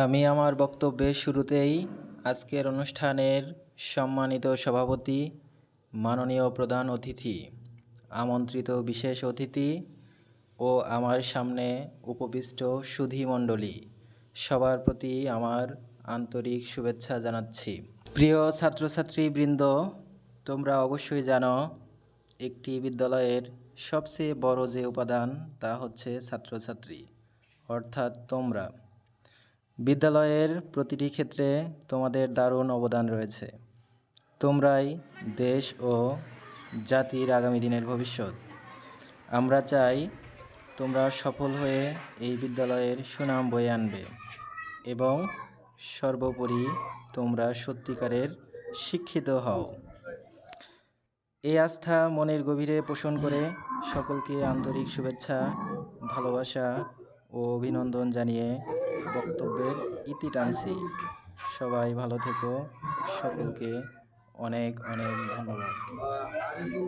আমি আমার বক্তব্যের শুরুতেই আজকের অনুষ্ঠানের সম্মানিত সভাপতি, মাননীয় প্রধান অতিথি, আমন্ত্রিত বিশেষ অতিথি ও আমার সামনে উপবিষ্ট সুধীমণ্ডলী সবার প্রতি আমার আন্তরিক শুভেচ্ছা জানাচ্ছি। প্রিয় ছাত্রছাত্রীবৃন্দ, তোমরা অবশ্যই জানো একটি বিদ্যালয়ের সবচেয়ে বড় যে উপাদান তা হচ্ছে ছাত্রছাত্রী, অর্থাৎ তোমরা। বিদ্যালয়ের প্রতিটি ক্ষেত্রে তোমাদের দারুণ অবদান রয়েছে। তোমরাই দেশ ও জাতির আগামী দিনের ভবিষ্যৎ। আমরা চাই তোমরা সফল হয়ে এই বিদ্যালয়ের সুনাম বয়ে আনবে এবং সর্বোপরি তোমরা সত্যিকারের শিক্ষিত হও। এই আস্থা মনের গভীরে পোষণ করে সকলকে আন্তরিক শুভেচ্ছা, ভালোবাসা ও অভিনন্দন জানিয়ে বক্তব্যের ইতি টানছি। সবাই ভালো থেকো, সকলকে অনেক অনেক ধন্যবাদ।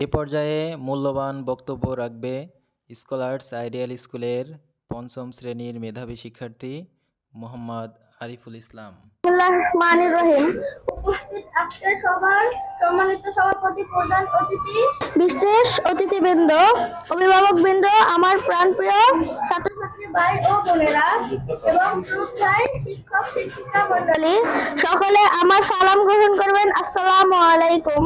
এ পর্যায়ে মূল্যবান বক্তব্য রাখবে স্কলার্স আইডিয়াল স্কুলের পঞ্চম শ্রেণীর মেধাবী শিক্ষার্থী মোহাম্মদ আরিফুল ইসলাম। রহমানির রহিম। উপস্থিত আজকের সভার সম্মানিত সভাপতি, প্রধান অতিথি, বিশেষ অতিথিবৃন্দ, অভিভাবকবৃন্দ, আমার প্রাণপ্রিয় ছাত্রছাত্রী ভাই ও বোনেরা এবং শ্রদ্ধায় শিক্ষক শিক্ষিকা মণ্ডলী, সকলে আমার সালাম গ্রহণ করবেন। আসসালামু আলাইকুম।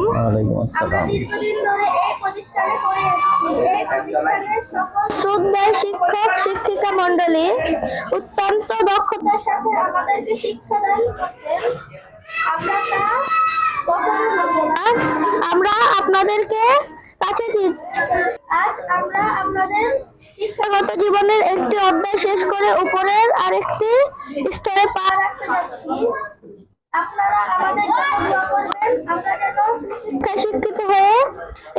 আমরা দীর্ঘদিন ধরে এই প্রতিষ্ঠানে করে আসছি। এই প্রতিষ্ঠানের সকল শ্রদ্ধায় শিক্ষক শিক্ষিকা মণ্ডলী অত্যন্ত দক্ষতার সাথে আমাদেরকে শিক্ষাদান করছেন। আমরা আপনাদেরকে কাছে আজ আমরা আমাদের শিক্ষাগত জীবনের একটি অধ্যায় শেষ করে উপরের আরেকটি স্তরে পা রাখতে যাচ্ছি। আপনারা আমাদের দোয়া করবেন, আমরা যেন সুশিক্ষায় শিক্ষিত হয়ে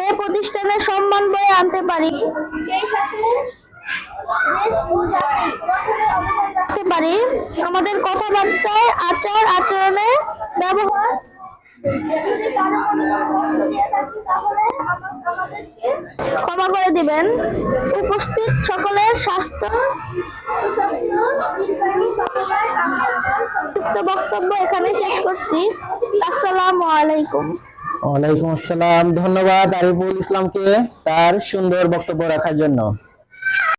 এই প্রতিষ্ঠানের সম্মান বয়ে আনতে পারি, সেই সাথে দেশ ও জাতি গঠনে অবদান রাখতে পারি। আমাদের কথাবার্তায়, আচার আচরণে, ব্যবহার যদি কারো কোনো কষ্ট দিয়ে থাকি তাহলে আমাদেরকে ক্ষমা করে দিবেন। উপস্থিত সকলের সুস্বাস্থ্য দীর্ঘায়ু কামনায় আমি আমার সংক্ষিপ্ত বক্তব্য এখানে শেষ করছি। আসসালামু আলাইকুম। ওয়ালাইকুম আসসালাম। ধন্যবাদ আরিফুল ইসলামকে তার সুন্দর বক্তব্য রাখার জন্য।